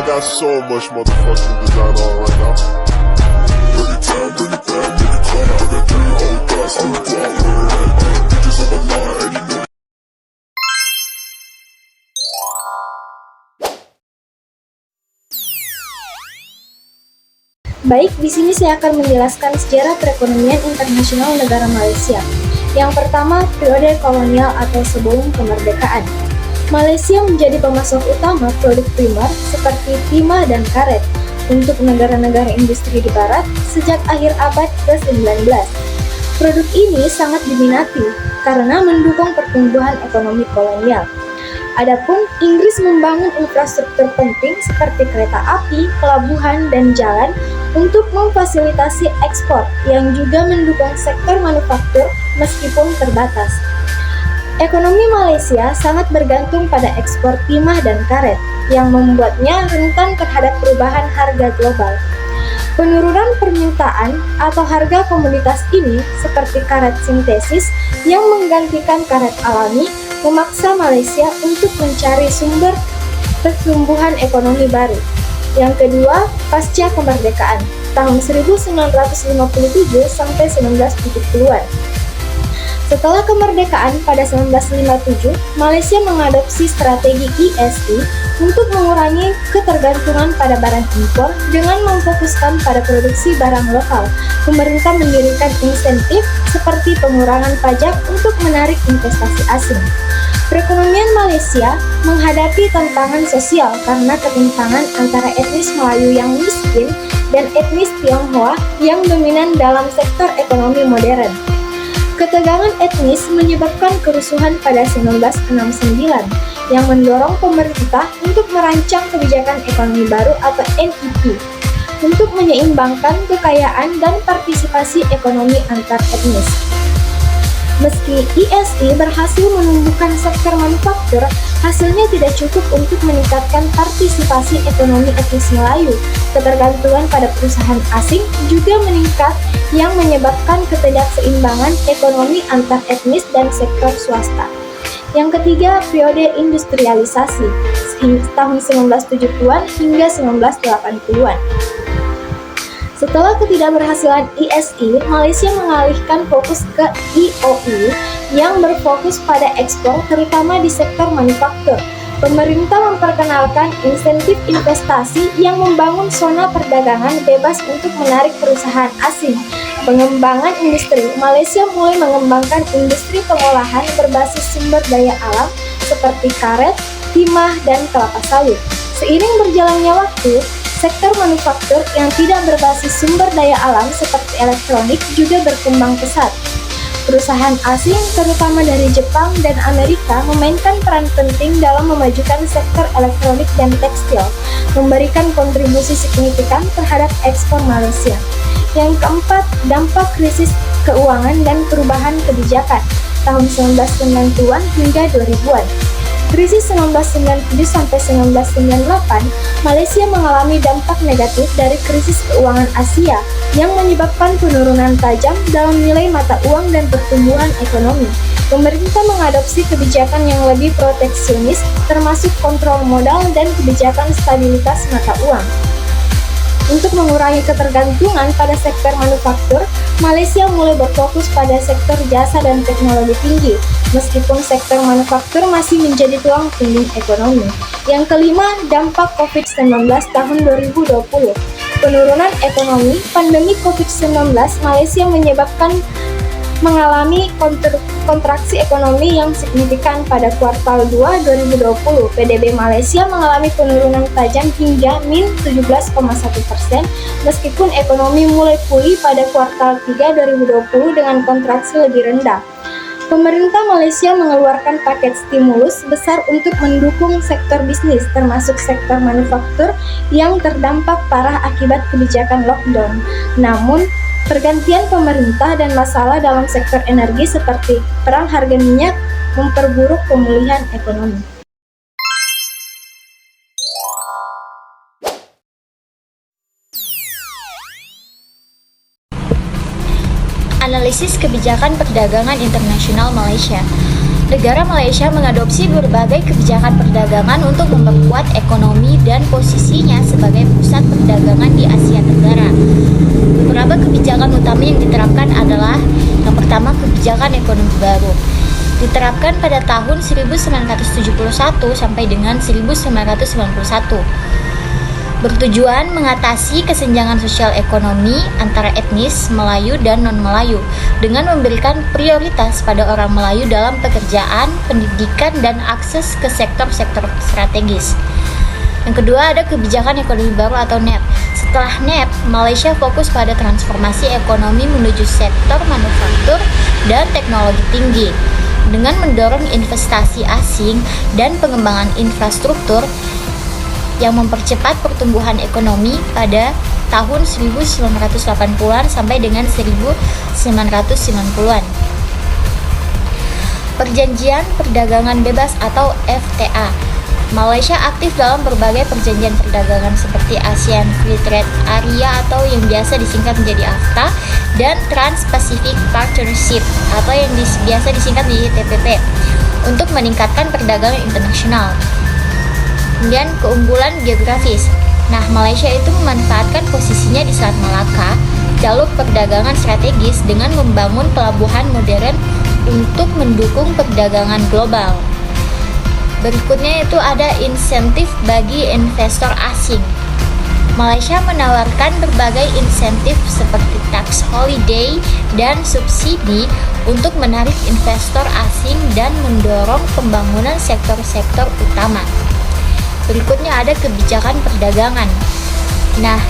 got so much motherfucking design on right now. Bring it down, bring it down, bring it down. I got 3 whole thoughts, I'm the guap, bitches on the line, and you know. Baik, di sini saya akan menjelaskan sejarah perekonomian internasional negara Malaysia. Yang pertama, periode kolonial atau sebelum kemerdekaan. Malaysia menjadi pemasok utama produk primer seperti timah dan karet untuk negara-negara industri di barat sejak akhir abad ke-19. Produk ini sangat diminati karena mendukung pertumbuhan ekonomi kolonial. Adapun Inggris membangun infrastruktur penting seperti kereta api, pelabuhan, dan jalan untuk memfasilitasi ekspor yang juga mendukung sektor manufaktur meskipun terbatas. Ekonomi Malaysia sangat bergantung pada ekspor timah dan karet yang membuatnya rentan terhadap perubahan harga global. Penurunan permintaan atau harga komoditas ini seperti karet sintesis yang menggantikan karet alami memaksa Malaysia untuk mencari sumber pertumbuhan ekonomi baru. Yang kedua, pasca kemerdekaan tahun 1957 sampai 1970-an. Setelah kemerdekaan pada 1957, Malaysia mengadopsi strategi ESG untuk mengurangi ketergantungan pada barang impor dengan memfokuskan pada produksi barang lokal. Pemerintah mendirikan insentif seperti pengurangan pajak untuk menarik investasi asing. Perekonomian Malaysia menghadapi tantangan sosial karena ketimpangan antara etnis Melayu yang miskin dan etnis Tionghoa yang dominan dalam sektor ekonomi modern. Ketegangan etnis menyebabkan kerusuhan pada 1969 yang mendorong pemerintah untuk merancang kebijakan ekonomi baru atau NEP untuk menyeimbangkan kekayaan dan partisipasi ekonomi antar etnis. Meski ESG berhasil menumbuhkan sektor manufaktur, hasilnya tidak cukup untuk meningkatkan partisipasi ekonomi etnis Melayu. Ketergantungan pada perusahaan asing juga meningkat yang menyebabkan ketidakseimbangan ekonomi antar etnis dan sektor swasta. Yang ketiga, periode industrialisasi tahun 1970-an hingga 1980-an. Setelah ketidakberhasilan ESG, Malaysia mengalihkan fokus ke EOE yang berfokus pada ekspor terutama di sektor manufaktur. Pemerintah memperkenalkan insentif investasi yang membangun zona perdagangan bebas untuk menarik perusahaan asing. Pengembangan industri, Malaysia mulai mengembangkan industri pengolahan berbasis sumber daya alam seperti karet, timah, dan kelapa sawit. Seiring berjalannya waktu, sektor manufaktur yang tidak berbasis sumber daya alam seperti elektronik juga berkembang pesat. Perusahaan asing, terutama dari Jepang dan Amerika, memainkan peran penting dalam memajukan sektor elektronik dan tekstil, memberikan kontribusi signifikan terhadap ekspor Malaysia. Yang keempat, dampak krisis keuangan dan perubahan kebijakan tahun 1990-an hingga 2000-an. Krisis 1997 sampai 1998, Malaysia mengalami dampak negatif dari krisis keuangan Asia yang menyebabkan penurunan tajam dalam nilai mata uang dan pertumbuhan ekonomi. Pemerintah mengadopsi kebijakan yang lebih proteksionis, termasuk kontrol modal dan kebijakan stabilitas mata uang. Untuk mengurangi ketergantungan pada sektor manufaktur, Malaysia mulai berfokus pada sektor jasa dan teknologi tinggi, meskipun sektor manufaktur masih menjadi tulang punggung ekonomi. Yang kelima, dampak COVID-19 tahun 2020. Penurunan ekonomi, pandemi COVID-19 Malaysia mengalami kontraksi ekonomi yang signifikan pada kuartal 2 2020. PDB Malaysia mengalami penurunan tajam hingga min 17,1%, meskipun ekonomi mulai pulih pada kuartal 3 2020 dengan kontraksi lebih rendah. Pemerintah Malaysia mengeluarkan paket stimulus besar untuk mendukung sektor bisnis, termasuk sektor manufaktur yang terdampak parah akibat kebijakan lockdown. Namun, pergantian pemerintah dan masalah dalam sektor energi seperti perang harga minyak memperburuk pemulihan ekonomi. Analisis kebijakan perdagangan internasional Malaysia. Negara Malaysia mengadopsi berbagai kebijakan perdagangan untuk memperkuat ekonomi dan posisinya sebagai pusat perdagangan di Asia Tenggara. Beberapa kebijakan utama yang diterapkan adalah yang pertama, kebijakan ekonomi baru. Diterapkan pada tahun 1971 sampai dengan 1991. Bertujuan mengatasi kesenjangan sosial ekonomi antara etnis Melayu dan non-Melayu dengan memberikan prioritas pada orang Melayu dalam pekerjaan, pendidikan, dan akses ke sektor-sektor strategis. Yang kedua, ada kebijakan ekonomi baru atau NEP. Setelah NEP, Malaysia fokus pada transformasi ekonomi menuju sektor manufaktur dan teknologi tinggi dengan mendorong investasi asing dan pengembangan infrastruktur yang mempercepat pertumbuhan ekonomi pada tahun 1980-an sampai dengan 1990-an. Perjanjian Perdagangan Bebas atau FTA. Malaysia aktif dalam berbagai perjanjian perdagangan seperti ASEAN Free Trade Area atau yang biasa disingkat menjadi AFTA dan Trans-Pacific Partnership atau yang biasa disingkat menjadi TPP untuk meningkatkan perdagangan internasional. Kemudian keunggulan geografis. Nah, Malaysia itu memanfaatkan posisinya di Selat Malaka, jalur perdagangan strategis dengan membangun pelabuhan modern untuk mendukung perdagangan global. Berikutnya itu ada insentif bagi investor asing. Malaysia menawarkan berbagai insentif seperti tax holiday dan subsidi untuk menarik investor asing dan mendorong pembangunan sektor-sektor utama. Berikutnya ada kebijakan perdagangan. Nah,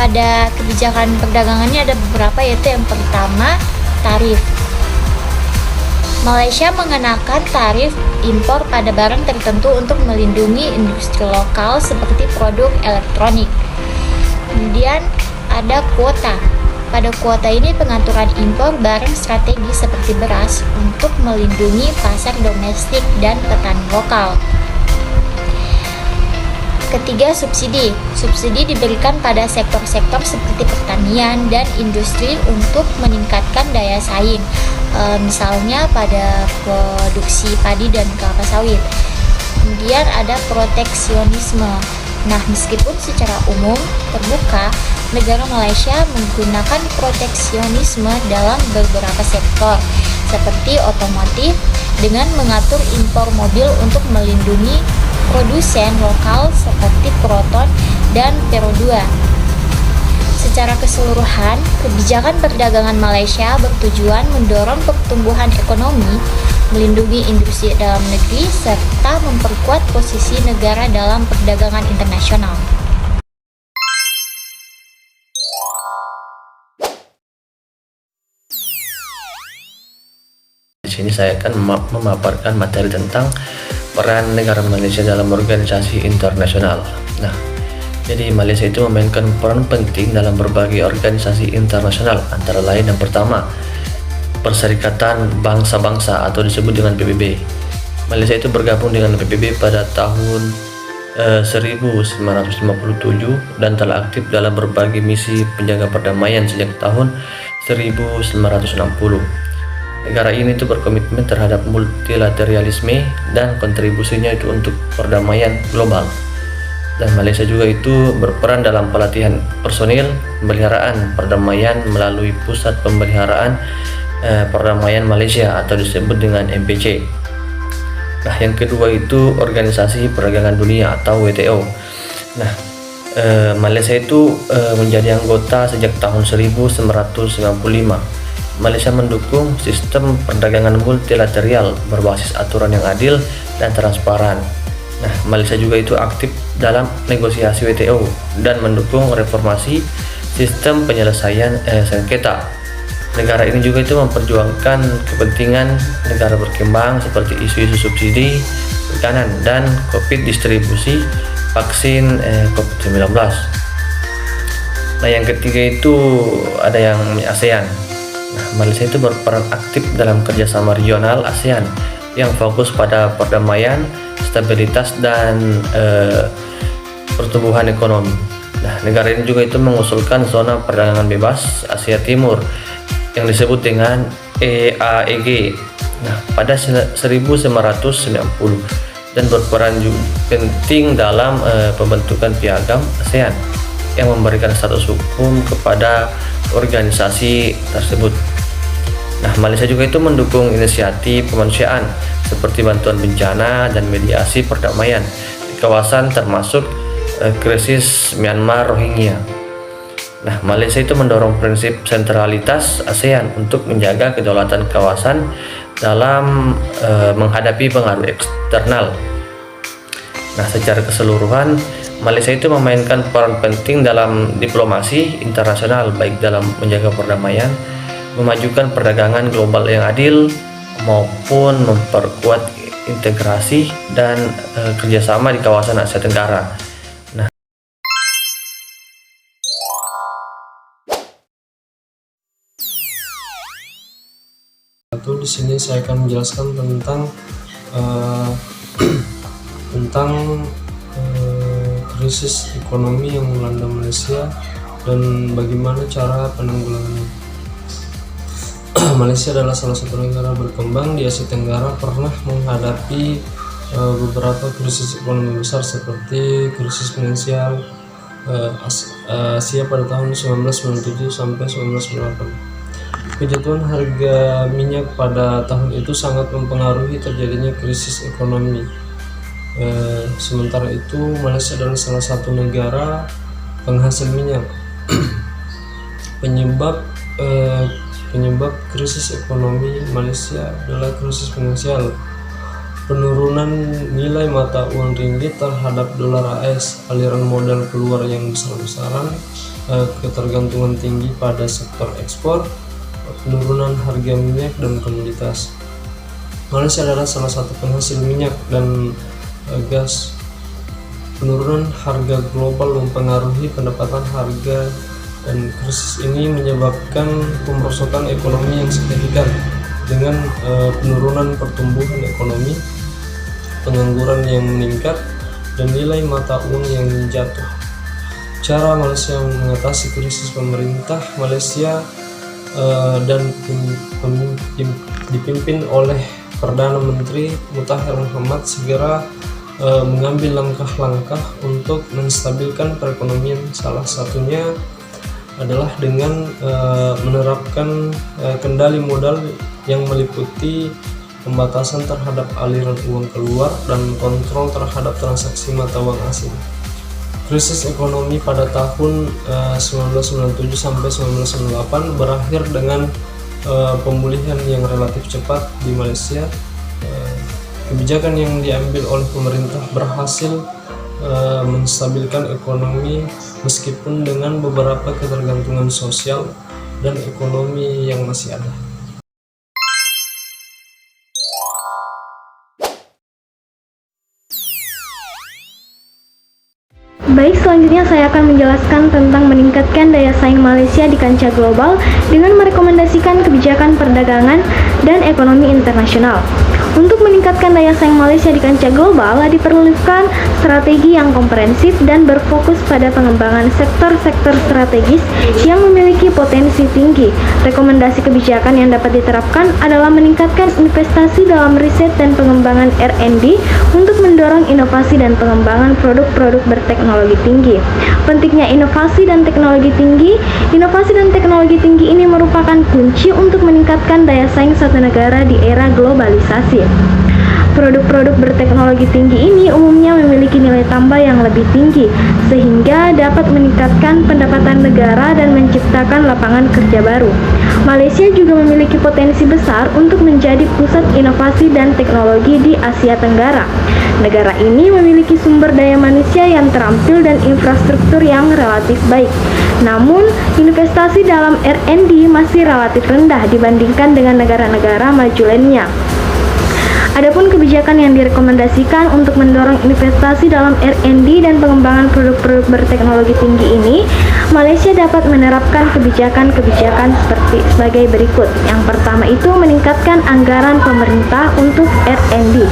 pada kebijakan perdagangannya ada beberapa, yaitu yang pertama, tarif. Malaysia mengenakan tarif impor pada barang tertentu untuk melindungi industri lokal seperti produk elektronik. Kemudian ada kuota. Pada kuota ini pengaturan impor barang strategis seperti beras untuk melindungi pasar domestik dan petani lokal. Ketiga, subsidi. Subsidi diberikan pada sektor-sektor seperti pertanian dan industri untuk meningkatkan daya saing, misalnya pada produksi padi dan kelapa sawit. Kemudian ada proteksionisme. Nah, meskipun secara umum terbuka, negara Malaysia menggunakan proteksionisme dalam beberapa sektor, seperti otomotif dengan mengatur impor mobil untuk melindungi produsen lokal seperti Proton dan Peru 2. Secara keseluruhan, kebijakan perdagangan Malaysia bertujuan mendorong pertumbuhan ekonomi, melindungi industri dalam negeri, serta memperkuat posisi negara dalam perdagangan internasional. Di sini saya akan memaparkan materi tentang peran negara Malaysia dalam organisasi internasional. Nah, jadi Malaysia itu memainkan peran penting dalam berbagai organisasi internasional, antara lain yang pertama, Perserikatan Bangsa-Bangsa atau disebut dengan PBB. Malaysia itu bergabung dengan PBB pada tahun 1957 dan telah aktif dalam berbagai misi penjaga perdamaian sejak tahun 1960. Negara ini itu berkomitmen terhadap multilateralisme dan kontribusinya itu untuk perdamaian global. Dan Malaysia juga itu berperan dalam pelatihan personil pemeliharaan perdamaian melalui Pusat Pemeliharaan Perdamaian Malaysia atau disebut dengan MPC. Nah, yang kedua itu Organisasi Perdagangan Dunia atau WTO. Nah, Malaysia itu menjadi anggota sejak tahun 1995. Malaysia mendukung sistem perdagangan multilateral berbasis aturan yang adil dan transparan. Nah, Malaysia juga itu aktif dalam negosiasi WTO dan mendukung reformasi sistem penyelesaian sengketa. Negara ini juga itu memperjuangkan kepentingan negara berkembang seperti isu-isu subsidi perikanan dan COVID distribusi vaksin COVID-19. Nah, yang ketiga itu ada yang ASEAN. Nah, Malaysia itu berperan aktif dalam kerjasama regional ASEAN yang fokus pada perdamaian, stabilitas, dan pertumbuhan ekonomi. Nah, negara ini juga itu mengusulkan zona perdagangan bebas Asia Timur yang disebut dengan EAEG. Nah, pada 1990 dan berperan juga penting dalam pembentukan Piagam ASEAN yang memberikan status hukum kepada organisasi tersebut. Nah, Malaysia juga itu mendukung inisiatif kemanusiaan seperti bantuan bencana dan mediasi perdamaian di kawasan termasuk krisis Myanmar Rohingya. Nah, Malaysia itu mendorong prinsip sentralitas ASEAN untuk menjaga kedaulatan kawasan dalam menghadapi pengaruh eksternal. Nah, secara keseluruhan Malaysia itu memainkan peran penting dalam diplomasi internasional, baik dalam menjaga perdamaian, memajukan perdagangan global yang adil, maupun memperkuat integrasi dan kerjasama di kawasan Asia Tenggara. Nah, di sini saya akan menjelaskan tentang krisis ekonomi yang melanda Malaysia dan bagaimana cara penanggulangannya. Malaysia adalah salah satu negara berkembang di Asia Tenggara pernah menghadapi beberapa krisis ekonomi besar seperti krisis finansial Asia pada tahun 1997 sampai 1998. Kejatuhan harga minyak pada tahun itu sangat mempengaruhi terjadinya krisis ekonomi. Sementara itu, Malaysia adalah salah satu negara penghasil minyak. Penyebab krisis ekonomi Malaysia adalah krisis finansial, penurunan nilai mata uang ringgit terhadap dolar AS, aliran modal keluar yang besar-besaran, ketergantungan tinggi pada sektor ekspor, penurunan harga minyak dan komoditas. Malaysia adalah salah satu penghasil minyak dan gas. Penurunan harga global mempengaruhi pendapatan harga dan krisis ini menyebabkan pemerosotan ekonomi yang signifikan dengan penurunan pertumbuhan ekonomi, pengangguran yang meningkat, dan nilai mata uang yang jatuh. Cara Malaysia mengatasi krisis: pemerintah Malaysia dan dipimpin oleh Perdana Menteri Mutahir Mohamad segera mengambil langkah-langkah untuk menstabilkan perekonomian. Salah satunya adalah dengan menerapkan kendali modal yang meliputi pembatasan terhadap aliran uang keluar dan kontrol terhadap transaksi mata uang asing. Krisis ekonomi pada tahun 1997 sampai 1998 berakhir dengan pemulihan yang relatif cepat di Malaysia. Kebijakan yang diambil oleh pemerintah berhasil menstabilkan ekonomi meskipun dengan beberapa ketergantungan sosial dan ekonomi yang masih ada. Baik, selanjutnya saya akan menjelaskan tentang meningkatkan daya saing Malaysia di kancah global dengan merekomendasikan kebijakan perdagangan dan ekonomi internasional. Untuk meningkatkan daya saing Malaysia di kancah global, diperlukan strategi yang komprehensif dan berfokus pada pengembangan sektor-sektor strategis yang memiliki potensi tinggi. Rekomendasi kebijakan yang dapat diterapkan adalah meningkatkan investasi dalam riset dan pengembangan R&D untuk mendorong inovasi dan pengembangan produk-produk berteknologi tinggi. Pentingnya inovasi dan teknologi tinggi. Inovasi dan teknologi tinggi ini merupakan kunci untuk meningkatkan daya saing satu negara di era globalisasi. Produk-produk berteknologi tinggi ini umumnya memiliki nilai tambah yang lebih tinggi, sehingga dapat meningkatkan pendapatan negara dan menciptakan lapangan kerja baru. Malaysia juga memiliki potensi besar untuk menjadi pusat inovasi dan teknologi di Asia Tenggara. Negara ini memiliki sumber daya manusia yang terampil dan infrastruktur yang relatif baik. Namun, investasi dalam R&D masih relatif rendah dibandingkan dengan negara-negara maju lainnya. Adapun kebijakan yang direkomendasikan untuk mendorong investasi dalam R&D dan pengembangan produk-produk berteknologi tinggi ini, Malaysia dapat menerapkan kebijakan-kebijakan sebagai berikut. Yang pertama itu meningkatkan anggaran pemerintah untuk R&D.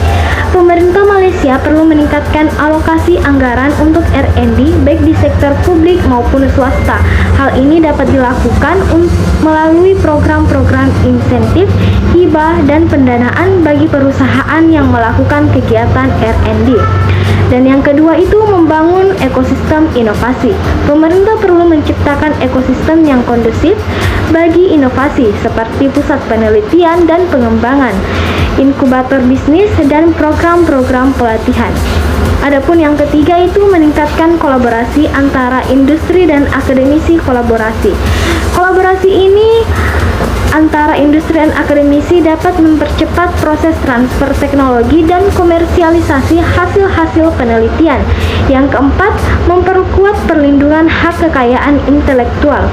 Pemerintah Malaysia perlu meningkatkan alokasi anggaran untuk R&D baik di sektor publik maupun swasta. Hal ini dapat dilakukan melalui program-program insentif hibah, dan pendanaan bagi perusahaan yang melakukan kegiatan R&D. Dan yang kedua itu membangun ekosistem inovasi. Pemerintah perlu menciptakan ekosistem yang kondusif bagi inovasi seperti pusat penelitian dan pengembangan, inkubator bisnis, dan program-program pelatihan. Adapun yang ketiga itu meningkatkan kolaborasi antara industri dan akademisi. Kolaborasi ini antara industri dan akademisi dapat mempercepat proses transfer teknologi dan komersialisasi hasil-hasil penelitian. Yang keempat, memperkuat perlindungan hak kekayaan intelektual.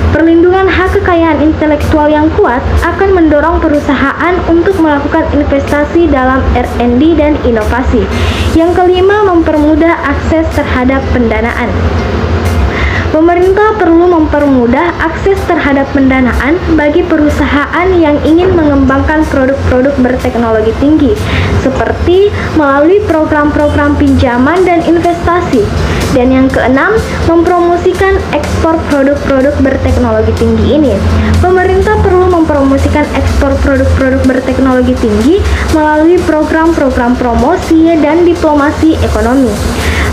Perlindungan hak kekayaan intelektual yang kuat akan mendorong perusahaan untuk melakukan investasi dalam R&D dan inovasi. Yang kelima, mempermudah akses terhadap pendanaan. Pemerintah perlu mempermudah akses terhadap pendanaan bagi perusahaan yang ingin mengembangkan produk-produk berteknologi tinggi, seperti melalui program-program pinjaman dan investasi. Dan yang keenam, mempromosikan ekspor produk-produk berteknologi tinggi ini. Pemerintah perlu mempromosikan ekspor produk-produk berteknologi tinggi melalui program-program promosi dan diplomasi ekonomi.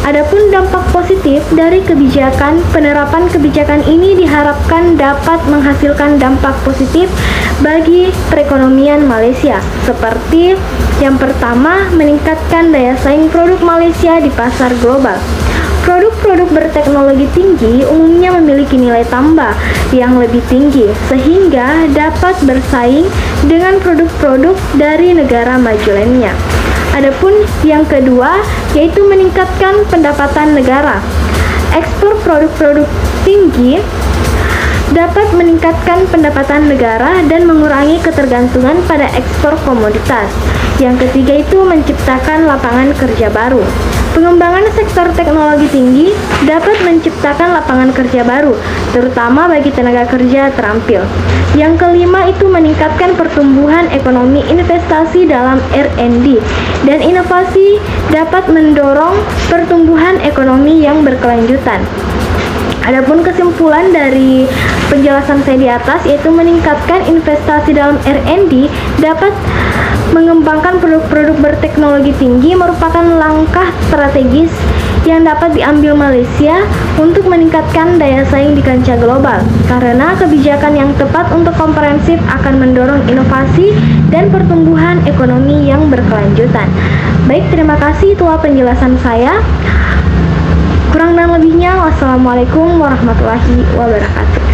Adapun dampak positif dari penerapan kebijakan ini diharapkan dapat menghasilkan dampak positif bagi perekonomian Malaysia, seperti yang pertama, meningkatkan daya saing produk Malaysia di pasar global. Produk-produk berteknologi tinggi umumnya memiliki nilai tambah yang lebih tinggi, sehingga dapat bersaing dengan produk-produk dari negara maju lainnya. Adapun yang kedua, yaitu meningkatkan pendapatan negara. Ekspor produk-produk tinggi dapat meningkatkan pendapatan negara dan mengurangi ketergantungan pada ekspor komoditas. Yang ketiga itu menciptakan lapangan kerja baru. Pengembangan sektor teknologi tinggi dapat menciptakan lapangan kerja baru, terutama bagi tenaga kerja terampil. Yang kelima itu meningkatkan pertumbuhan ekonomi investasi dalam R&D dan inovasi dapat mendorong pertumbuhan ekonomi yang berkelanjutan. Adapun kesimpulan dari penjelasan saya di atas yaitu meningkatkan investasi dalam R&D dapat mengembangkan produk-produk berteknologi tinggi merupakan langkah strategis yang dapat diambil Malaysia untuk meningkatkan daya saing di kancah global, karena kebijakan yang tepat untuk komprehensif akan mendorong inovasi dan pertumbuhan ekonomi yang berkelanjutan. Baik, terima kasih, itulah penjelasan saya. Kurang dan lebihnya, wassalamualaikum warahmatullahi wabarakatuh.